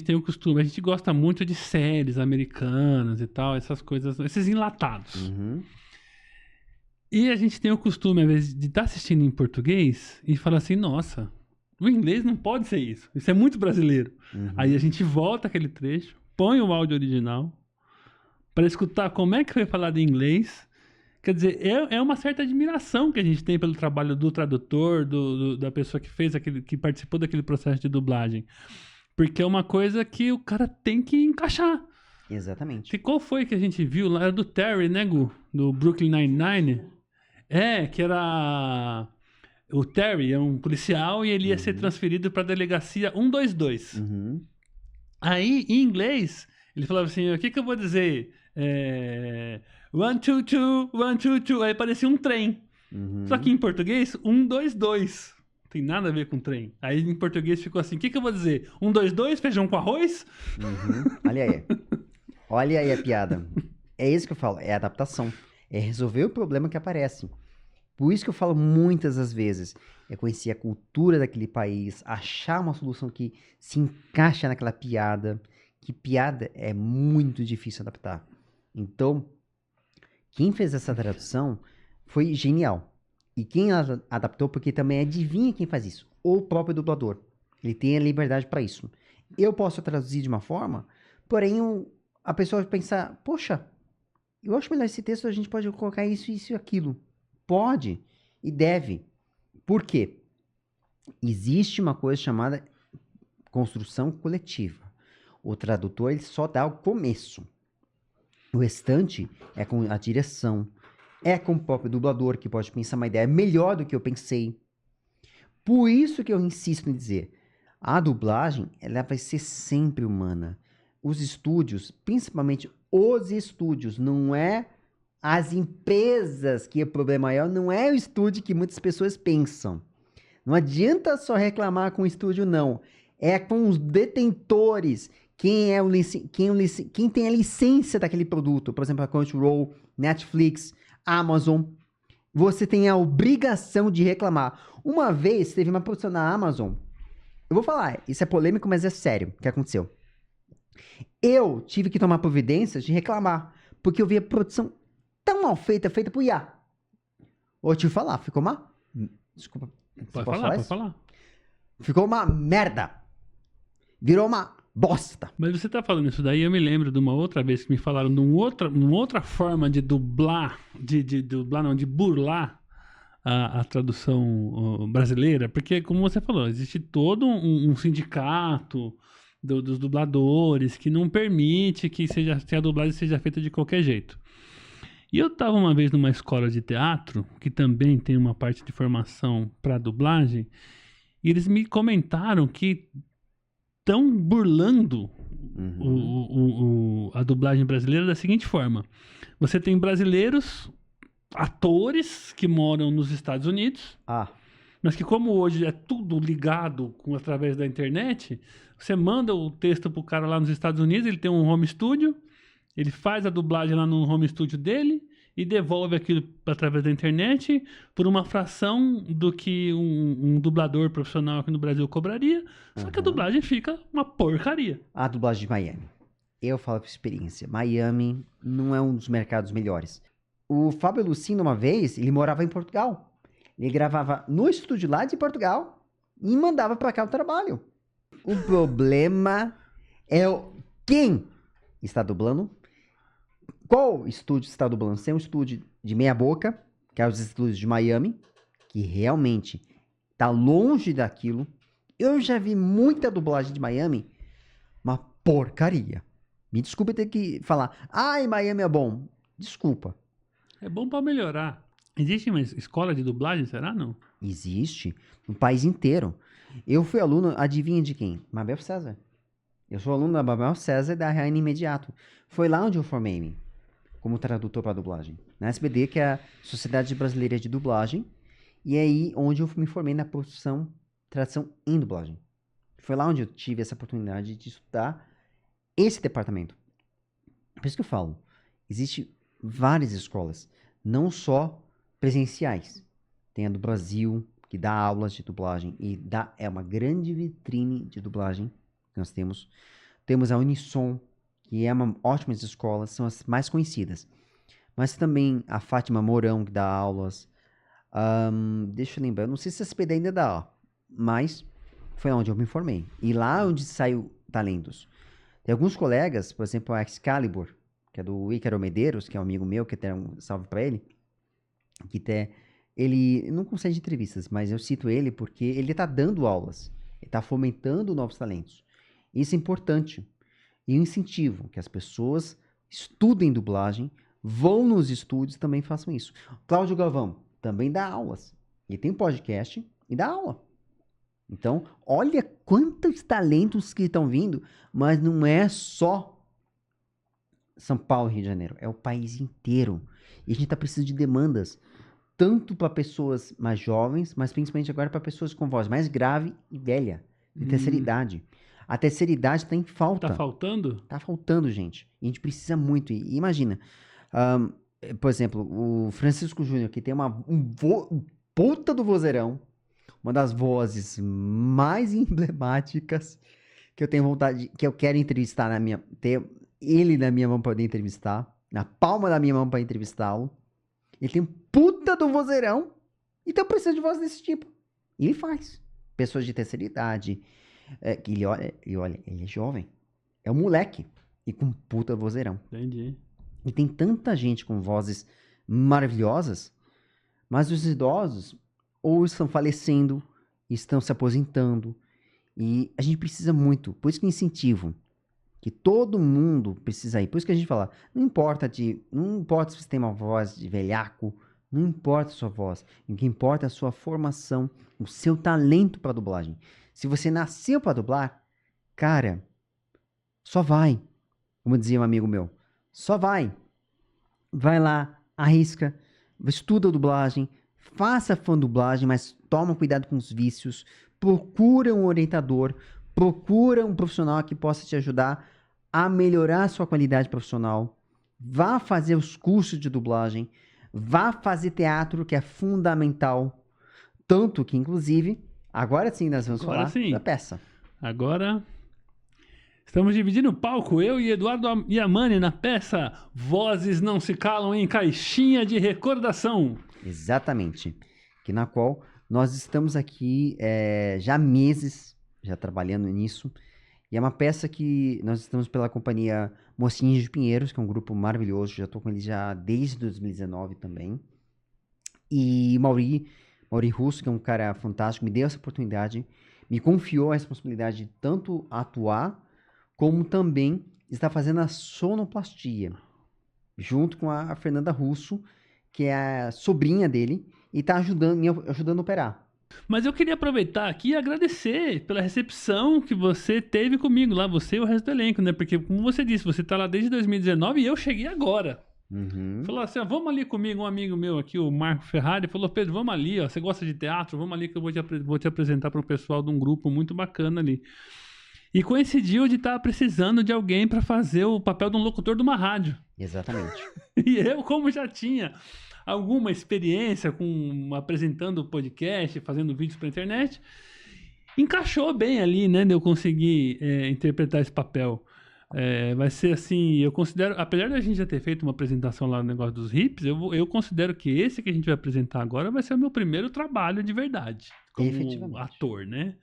tem o costume, a gente gosta muito de séries americanas e tal, essas coisas, esses enlatados. E a gente tem o costume, às vezes, de estar assistindo em português e falar assim, nossa, o inglês não pode ser isso. Isso é muito brasileiro. Aí a gente volta aquele trecho, põe o áudio original para escutar como é que foi falado em inglês. Quer dizer, é uma certa admiração que a gente tem pelo trabalho do tradutor, da pessoa que fez que participou daquele processo de dublagem. Porque é uma coisa que o cara tem que encaixar. Exatamente. E qual foi que a gente viu lá? Era do Terry, né, Gu? Do Brooklyn Nine-Nine. Que era... O Terry é um policial e ele ia ser transferido para a delegacia 122. Aí, em inglês, ele falava assim, o que eu vou dizer? 122, 122. Aí parecia um trem. Só que em português, 122. Não tem nada a ver com trem. Aí em português ficou assim, o que eu vou dizer? 122, feijão com arroz? Olha aí. Olha aí a piada. É isso que eu falo, é adaptação. É resolver o problema que aparece. Por isso que eu falo muitas das vezes, é conhecer a cultura daquele país, achar uma solução que se encaixa naquela piada, que piada é muito difícil adaptar. Então, quem fez essa tradução foi genial. E quem adaptou, porque também adivinha quem faz isso, o próprio dublador. Ele tem a liberdade para isso. Eu posso traduzir de uma forma, porém a pessoa pensar, poxa, eu acho melhor esse texto, a gente pode colocar isso, isso e aquilo. Pode e deve. Por quê? Existe uma coisa chamada construção coletiva. O tradutor ele só dá o começo. O restante é com a direção, é com o próprio dublador que pode pensar uma ideia melhor do que eu pensei. Por isso que eu insisto em dizer, a dublagem ela vai ser sempre humana. Os estúdios, principalmente os estúdios, não é as empresas que é o problema maior, não é o estúdio que muitas pessoas pensam. Não adianta só reclamar com o estúdio, não. É com os detentores, quem tem a licença daquele produto. Por exemplo, a Crunchyroll, Netflix, Amazon. Você tem a obrigação de reclamar. Uma vez teve uma produção na Amazon. Eu vou falar, isso é polêmico, mas é sério o que aconteceu. Eu tive que tomar providências de reclamar, porque eu vi a produção tão mal feita, feita por IA. Vou te falar, ficou uma... Desculpa. Pode falar, pode falar. Ficou uma merda. Virou uma bosta. Mas você tá falando isso daí, eu me lembro de uma outra vez que me falaram de uma outra forma de dublar, de burlar a tradução brasileira, porque como você falou, existe todo um sindicato dos dubladores que não permite que a dublagem seja feita de qualquer jeito. E eu estava uma vez numa escola de teatro, que também tem uma parte de formação para dublagem, e eles me comentaram que estão burlando a dublagem brasileira da seguinte forma. Você tem brasileiros, atores que moram nos Estados Unidos, mas que como hoje é tudo ligado através da internet, você manda o texto pro cara lá nos Estados Unidos, ele tem um home studio, ele faz a dublagem lá no home studio dele e devolve aquilo através da internet por uma fração do que um dublador profissional aqui no Brasil cobraria, só que a dublagem fica uma porcaria. A dublagem de Miami. Eu falo por experiência. Miami não é um dos mercados melhores. O Fábio Lucindo, uma vez, ele morava em Portugal. Ele gravava no estúdio lá de Portugal e mandava pra cá o trabalho. O problema é quem está dublando. Qual estúdio está dublando? Se é um estúdio de meia boca, que é os estúdios de Miami, que realmente está longe daquilo. Eu já vi muita dublagem de Miami, uma porcaria. Me desculpe ter que falar, ai, Miami é bom. Desculpa. É bom para melhorar. Existe uma escola de dublagem, será não? Existe, no país inteiro. Eu fui aluno, adivinha de quem? Mabel César. Eu sou aluno da Mabel César e da Rainha Imediato. Foi lá onde eu formei-me, como tradutor para dublagem. Na SBD, que é a Sociedade Brasileira de Dublagem. E é aí onde eu me formei na tradução em dublagem. Foi lá onde eu tive essa oportunidade de estudar esse departamento. Por isso que eu falo, existem várias escolas, não só presenciais. Tem a do Brasil, que dá aulas de dublagem e é uma grande vitrine de dublagem que nós temos. Temos a Unisson, que é uma ótima escola, são as mais conhecidas. Mas também a Fátima Mourão, que dá aulas. Deixa eu lembrar, não sei se a SPD ainda dá, mas foi onde eu me formei. E lá onde saiu talentos. Tem alguns colegas, por exemplo, a Excalibur, que é do Ícaro Medeiros, que é um amigo meu, que tem um salve pra ele, ele não concede entrevistas, mas eu cito ele porque ele tá dando aulas, ele tá fomentando novos talentos. Isso é importante. E um incentivo, que as pessoas estudem dublagem, vão nos estúdios e também façam isso. Cláudio Galvão também dá aulas. Ele tem um podcast e dá aula. Então, olha quantos talentos que estão vindo, mas não é só São Paulo e Rio de Janeiro, é o país inteiro. E a gente está precisando de demandas, tanto para pessoas mais jovens, mas principalmente agora para pessoas com voz mais grave e velha, de terceira idade. A terceira idade está em falta. Tá faltando? Tá faltando, gente. E a gente precisa muito. E imagina, por exemplo, o Francisco Júnior, que tem puta do vozeirão, uma das vozes mais emblemáticas que eu tenho vontade, que eu quero entrevistar ter ele na minha mão para poder entrevistar, na palma da minha mão para entrevistá-lo. Ele tem um puta do vozeirão, então precisa de voz desse tipo. E ele faz. Pessoas de terceira idade, ele olha, ele é jovem, é um moleque. e com puta vozeirão. Entendi. E tem tanta gente com vozes maravilhosas, mas os idosos ou estão falecendo, estão se aposentando, e a gente precisa muito, por isso que eu incentivo, que todo mundo precisa ir, por isso que a gente fala, não importa se você tem uma voz de velhaco, não importa a sua voz, o que importa é a sua formação, o seu talento para dublagem. Se você nasceu para dublar, cara, só vai, como dizia um amigo meu, só vai lá, arrisca, estuda dublagem, faça fã dublagem, mas toma cuidado com os vícios, procura um orientador, procura um profissional que possa te ajudar a melhorar a sua qualidade profissional, vá fazer os cursos de dublagem, vá fazer teatro, que é fundamental, tanto que, inclusive, agora sim nós vamos falar da peça. Agora estamos dividindo o palco, eu e Eduardo Yamane na peça Vozes Não Se Calam em Caixinha de Recordação. Exatamente, que na qual nós estamos aqui já há meses, já trabalhando nisso, e é uma peça que nós estamos pela companhia Mocinhos de Pinheiros, que é um grupo maravilhoso, já estou com eles já desde 2019 também, e Mauri Russo, que é um cara fantástico, me deu essa oportunidade, me confiou a responsabilidade de tanto atuar, como também está fazendo a sonoplastia, junto com a Fernanda Russo, que é a sobrinha dele, e está me ajudando a operar. Mas eu queria aproveitar aqui e agradecer pela recepção que você teve comigo lá, você e o resto do elenco, né? Porque, como você disse, você tá lá desde 2019 e eu cheguei agora. Falou assim, ó, vamos ali comigo, um amigo meu aqui, o Marco Ferrari, falou, Pedro, vamos ali, ó, você gosta de teatro? Vamos ali que eu vou te apresentar para um pessoal de um grupo muito bacana ali. E coincidiu de estar precisando de alguém para fazer o papel de um locutor de uma rádio. Exatamente. E eu, como já tinha alguma experiência apresentando podcast, fazendo vídeos para internet, encaixou bem ali, né, de eu conseguir interpretar esse papel. Vai ser assim, eu considero, apesar de a gente já ter feito uma apresentação lá no negócio dos hips, eu considero que esse que a gente vai apresentar agora vai ser o meu primeiro trabalho de verdade, como ator, né?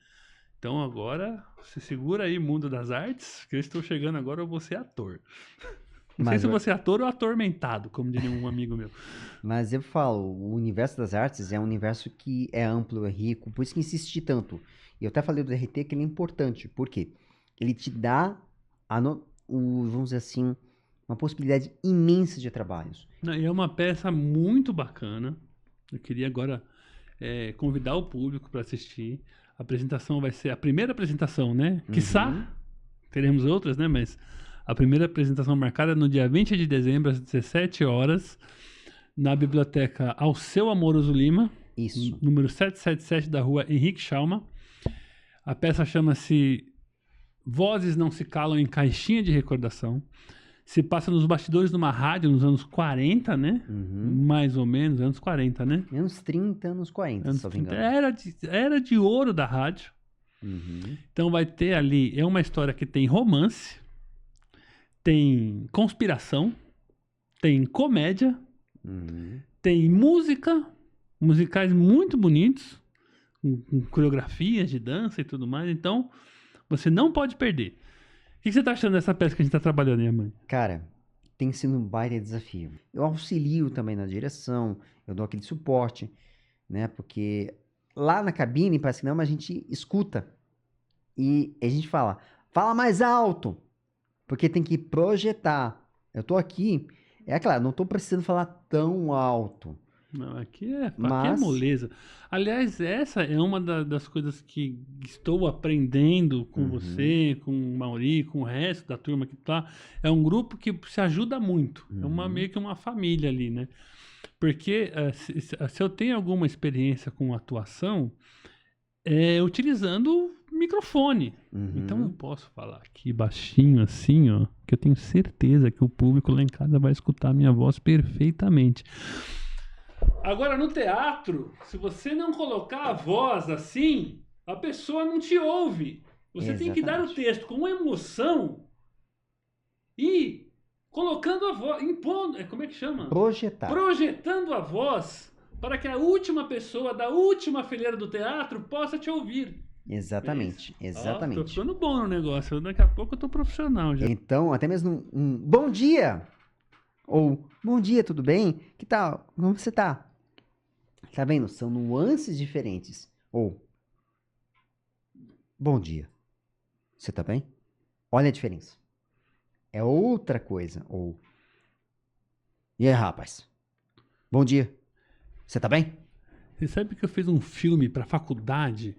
Então agora, se segura aí, mundo das artes, que eu estou chegando agora, eu vou ser ator. Não sei se você é ator ou atormentado, como diria um amigo meu. Mas eu falo, o universo das artes é um universo que é amplo, é rico, por isso que insisti tanto. E eu até falei do DRT que ele é importante, porque ele te dá, vamos dizer assim, uma possibilidade imensa de trabalhos. E é uma peça muito bacana. Eu queria agora convidar o público para assistir. A apresentação vai ser a primeira apresentação, né? Quiçá teremos outras, né? Mas a primeira apresentação marcada no dia 20 de dezembro, às 17 horas, na Biblioteca Alceu Amoroso Lima, Isso. Número 777 da rua Henrique Schalma. A peça chama-se Vozes Não Se Calam em Caixinha de Recordação. Se passa nos bastidores de uma rádio nos anos 40, né? Mais ou menos, anos 40, né? Anos 30, anos 40, se eu não me engano. Era de ouro da rádio. Então vai ter ali, é uma história que tem romance, tem conspiração, tem comédia, tem música, musicais muito bonitos, com coreografias de dança e tudo mais. Então, você não pode perder. O que você tá achando dessa peça que a gente tá trabalhando, minha mãe? Cara, tem sido um baita desafio. Eu auxilio também na direção, eu dou aquele suporte, né? Porque lá na cabine, parece que não, mas a gente escuta. E a gente fala mais alto, porque tem que projetar. Eu tô aqui, é claro, não tô precisando falar tão alto. Não, aqui é moleza. Aliás, essa é uma das coisas que estou aprendendo com você, com o Mauri, com o resto da turma que tá. É um grupo que se ajuda muito. É meio que uma família ali, né? Porque se eu tenho alguma experiência com atuação, utilizando microfone. Então eu posso falar aqui baixinho assim, ó, que eu tenho certeza que o público lá em casa vai escutar a minha voz perfeitamente. Agora, no teatro, se você não colocar a voz assim, a pessoa não te ouve. Você tem que dar o texto com emoção e colocando a voz, impondo, como é que chama? Projetando a voz para que a última pessoa da última fileira do teatro possa te ouvir. Exatamente, Tô exatamente. ficando bom no negócio. Daqui a pouco eu tô profissional já. Então, até mesmo um bom dia, ou bom dia, tudo bem? Que tal? Como você tá? Tá vendo? São nuances diferentes. Ou, bom dia, você tá bem? Olha a diferença. É outra coisa. Ou, e aí, rapaz? Bom dia, você tá bem? Você sabe que eu fiz um filme pra faculdade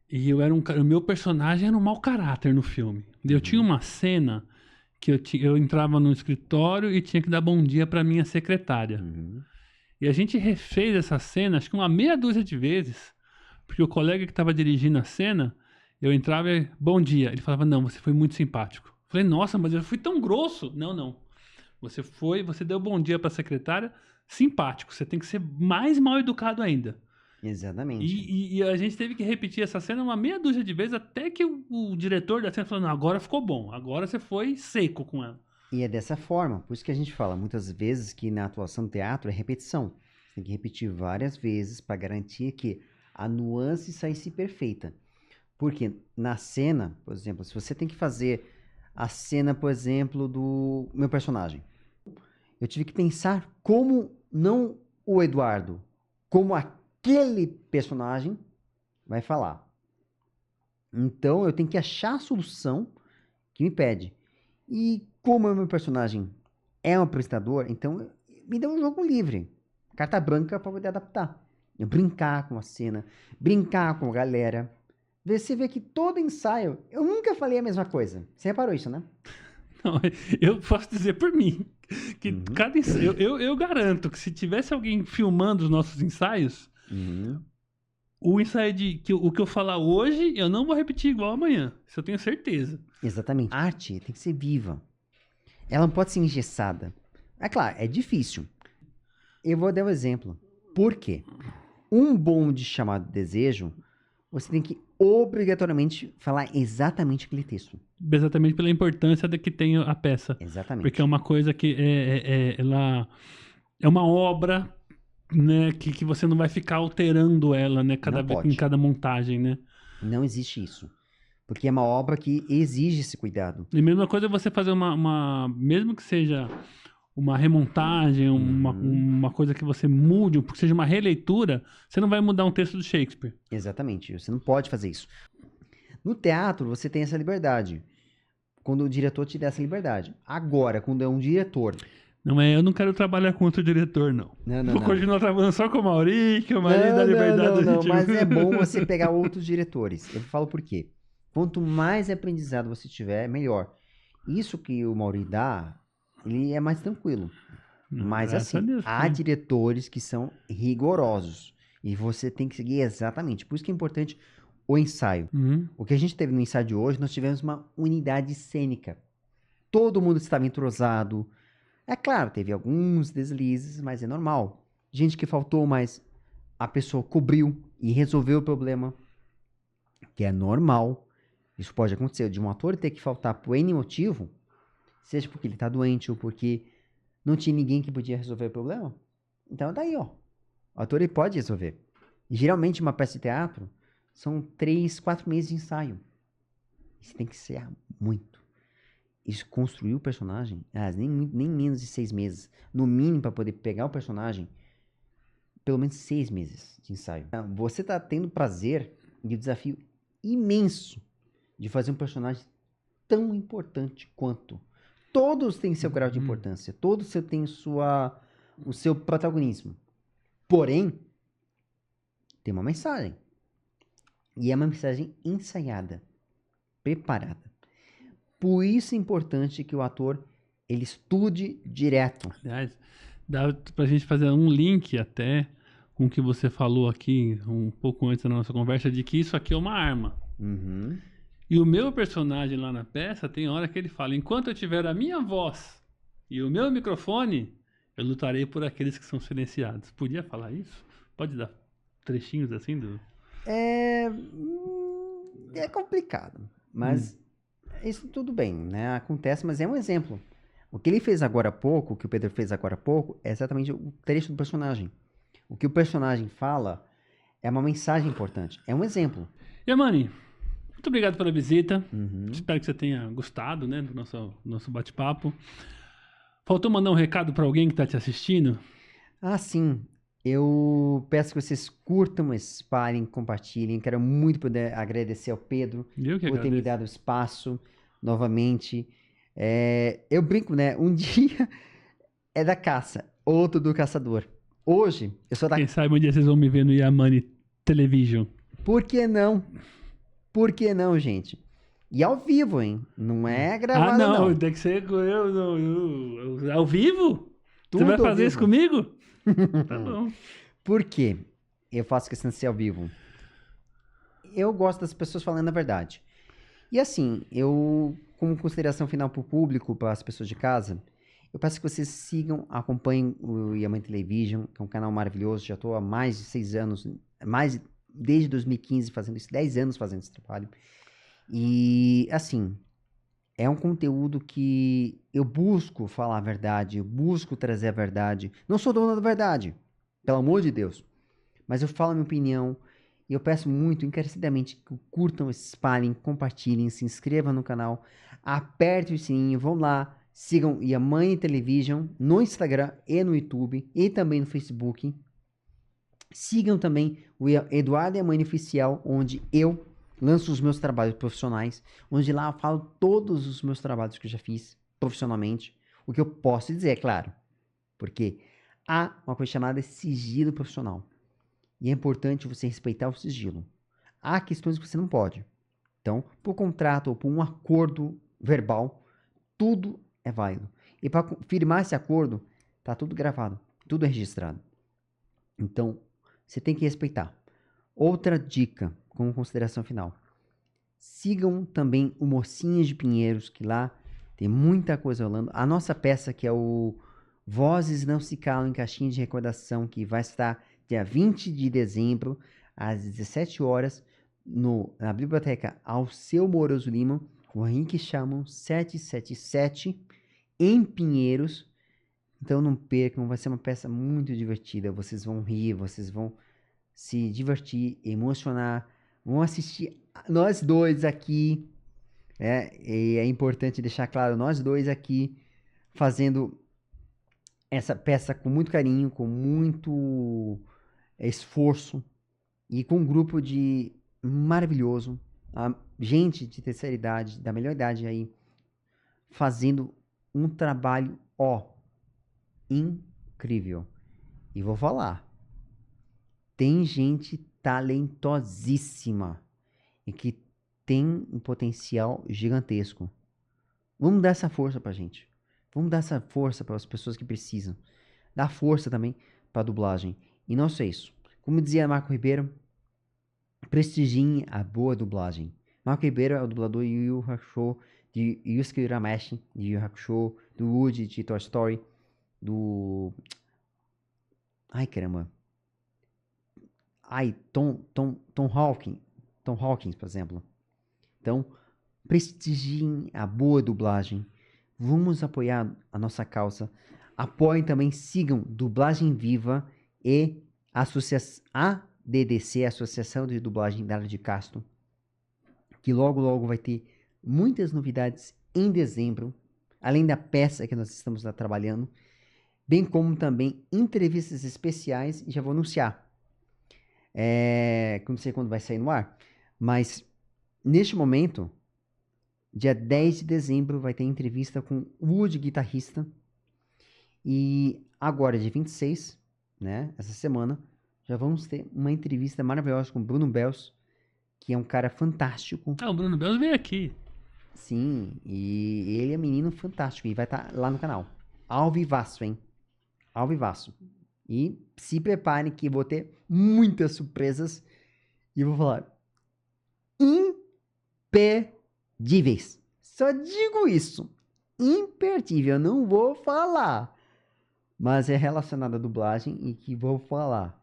e eu era o meu personagem era um mau caráter no filme. E eu tinha uma cena que eu entrava no escritório e tinha que dar bom dia pra minha secretária. Uhum. E a gente refez essa cena, acho que uma meia dúzia de vezes, porque o colega que estava dirigindo a cena, eu entrava e, bom dia. Ele falava, não, você foi muito simpático. Eu falei, nossa, mas eu fui tão grosso. Não, não. Você deu bom dia para a secretária, simpático. Você tem que ser mais mal educado ainda. Exatamente. E a gente teve que repetir essa cena uma meia dúzia de vezes até que o diretor da cena falou, não, agora ficou bom. Agora você foi seco com ela. E é dessa forma, por isso que a gente fala muitas vezes que na atuação do teatro é repetição. Você tem que repetir várias vezes para garantir que a nuance saísse perfeita. Porque na cena, por exemplo, se você tem que fazer a cena, por exemplo, do meu personagem, eu tive que pensar como não o Eduardo, como aquele personagem vai falar. Então eu tenho que achar a solução que me pede. E como o meu personagem é um apresentador, então me dá um jogo livre, carta branca para poder adaptar. Eu brincar com a cena, brincar com a galera. Você vê que todo ensaio, eu nunca falei a mesma coisa. Você reparou isso, né? Não, eu posso dizer por mim que Uhum. cada ensaio, eu garanto que se tivesse alguém filmando os nossos ensaios, o ensaio o que eu falar hoje, eu não vou repetir igual amanhã. Isso eu tenho certeza. Exatamente. A arte tem que ser viva. Ela não pode ser engessada. É claro, é difícil. Eu vou dar um exemplo. Por quê? Um bonde chamado desejo, você tem que obrigatoriamente falar exatamente aquele texto. Exatamente pela importância que tem a peça. Exatamente. Porque é uma coisa que ela é uma obra, né, que você não vai ficar alterando ela, né, Não vez, pode. em cada montagem, né? Não existe isso. Porque é uma obra que exige esse cuidado. E a mesma coisa é você fazer mesmo que seja uma remontagem, uma coisa que você mude, que seja uma releitura, você não vai mudar um texto do Shakespeare. Exatamente. Você não pode fazer isso. No teatro, você tem essa liberdade. Quando o diretor te dá essa liberdade. Agora, quando é um diretor... Não é, eu não quero trabalhar com outro diretor, não. Vou continuar trabalhando só com o Mauri, que o Mauri dá liberdade. Não, mas é bom você pegar outros diretores. Eu falo por quê? Quanto mais aprendizado você tiver, melhor. Isso que o Mauri dá, ele é mais tranquilo. Mas assim, há diretores que são rigorosos. E você tem que seguir exatamente. Por isso que é importante o ensaio. O que a gente teve no ensaio de hoje, nós tivemos uma unidade cênica. Todo mundo estava entrosado. É claro, teve alguns deslizes, mas é normal. Gente que faltou, mas a pessoa cobriu e resolveu o problema. Que é normal. Isso pode acontecer de um ator ter que faltar por N motivo, seja porque ele está doente ou porque não tinha ninguém que podia resolver o problema. Então daí, ó. O ator ele pode resolver. E, geralmente uma peça de teatro são 3, 4 meses de ensaio. Isso tem que ser muito. Isso construir o personagem, nem menos de 6 meses. No mínimo, para poder pegar o personagem, pelo menos 6 meses de ensaio. Você está tendo prazer e o desafio imenso de fazer um personagem tão importante quanto. Todos têm seu grau de importância. Todos têm o seu protagonismo. Porém, tem uma mensagem. E é uma mensagem ensaiada, preparada. Por isso é importante que o ator ele estude direto. Aliás, dá pra gente fazer um link até com o que você falou aqui um pouco antes da nossa conversa, de que isso aqui é uma arma. E o meu personagem lá na peça, tem hora que ele fala, enquanto eu tiver a minha voz e o meu microfone, eu lutarei por aqueles que são silenciados. Podia falar isso? Pode dar trechinhos assim do... É complicado, mas isso tudo bem, né? Acontece, mas é um exemplo. O que ele fez agora há pouco, o que o Pedro fez agora há pouco, é exatamente o trecho do personagem. O que o personagem fala é uma mensagem importante, é um exemplo. Yamani, muito obrigado pela visita. Uhum. Espero que você tenha gostado, né, do nosso bate-papo. Faltou mandar um recado para alguém que está te assistindo? Ah, sim. Eu peço que vocês curtam, espalhem, compartilhem. Quero muito poder agradecer ao Pedro Eu que por ter me agradeço. dado espaço novamente. Eu brinco, né? Um dia é da caça, outro do caçador. Hoje, eu sou da... Quem sabe um dia vocês vão me ver no Yamani Television. Por que não? Por que não, gente? E ao vivo, hein? Não é gravado, não, não. tem que ser ao vivo? Tudo Você vai ao fazer isso vivo. comigo? Tá bom. Por quê? Eu faço questão de ser ao vivo. Eu gosto das pessoas falando a verdade. E assim, eu, como consideração final para o público, para as pessoas de casa, eu peço que vocês sigam, acompanhem o Yamani Television, que é um canal maravilhoso. Já estou há mais de 6 anos, desde 2015 fazendo isso, 10 anos fazendo esse trabalho. E assim, é um conteúdo que eu busco falar a verdade, eu busco trazer a verdade. Não sou dono da verdade, pelo amor de Deus. Mas eu falo a minha opinião e eu peço muito, encarecidamente, que curtam, espalhem, compartilhem, se inscrevam no canal, apertem o sininho, vão lá, sigam Yamani Television no Instagram e no YouTube e também no Facebook. Sigam também o Eduardo Yamani Oficial, onde eu lanço os meus trabalhos profissionais, onde lá eu falo todos os meus trabalhos que eu já fiz profissionalmente. O que eu posso dizer, é claro, porque há uma coisa chamada sigilo profissional. E é importante você respeitar o sigilo. Há questões que você não pode. Então, por contrato ou por um acordo verbal, tudo é válido. E para firmar esse acordo, tá tudo gravado, tudo é registrado. Então, você tem que respeitar. Outra dica, como consideração final. Sigam também o Mocinhos de Pinheiros, que lá tem muita coisa rolando. A nossa peça, que é o Vozes Não Se Calam em Caixinha de Recordação, que vai estar dia 20 de dezembro, às 17 horas, na Biblioteca Alceu Moroso Lima, Rua Henrique Chamam 777, em Pinheiros. Então não percam, vai ser uma peça muito divertida. Vocês vão rir, vocês vão se divertir, emocionar, vão assistir nós dois aqui, e é importante deixar claro, nós dois aqui fazendo essa peça com muito carinho, com muito esforço e com um grupo de maravilhoso, gente de terceira idade, da melhor idade aí, fazendo um trabalho, incrível. E vou falar, tem gente talentosíssima e que tem um potencial gigantesco. Vamos dar essa força pra gente. Vamos dar essa força para as pessoas que precisam. Dar força também para a dublagem. E não só isso. Como dizia Marco Ribeiro, prestigiem a boa dublagem. Marco Ribeiro é o dublador de Yu Yu Hakusho, de Yusuke Urameshi, de Yu Yu Hakusho, do Woody, de Toy Story, do... Ai, caramba. Tom Hawkins, por exemplo. Então, prestigiem a boa dublagem. Vamos apoiar a nossa causa. Apoiem também, sigam Dublagem Viva e a ADDC, Associação de Dublagem da Área de Castro, que logo, logo vai ter muitas novidades em dezembro, além da peça que nós estamos lá trabalhando, bem como também entrevistas especiais, e já vou anunciar. Não sei quando vai sair no ar, mas neste momento, dia 10 de dezembro, vai ter entrevista com o Woody, guitarrista. E agora, dia 26, né, essa semana, já vamos ter uma entrevista maravilhosa com o Bruno Bels, que é um cara fantástico. O Bruno Bels veio aqui. Sim, e ele é um menino fantástico e vai estar lá no canal. Ao vivaço, hein? Ao vivaço. E se preparem que vou ter muitas surpresas e vou falar imperdíveis. Só digo isso. Imperdível. Eu não vou falar. Mas é relacionado à dublagem e que vou falar.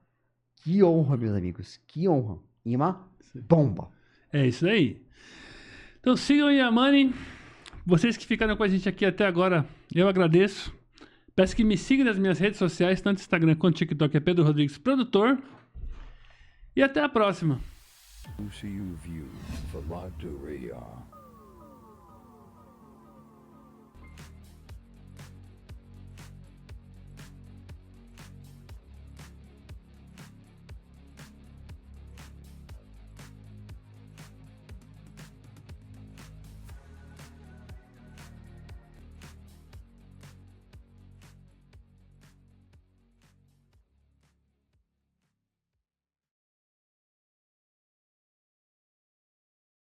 Que honra, meus amigos. Que honra. E uma bomba. É isso aí. Então sigam o Yamani. Vocês que ficaram com a gente aqui até agora, eu agradeço. Peço que me sigam nas minhas redes sociais, tanto Instagram quanto TikTok, é Pedro Rodrigues Produtor. E até a próxima. UCU View Faladoria.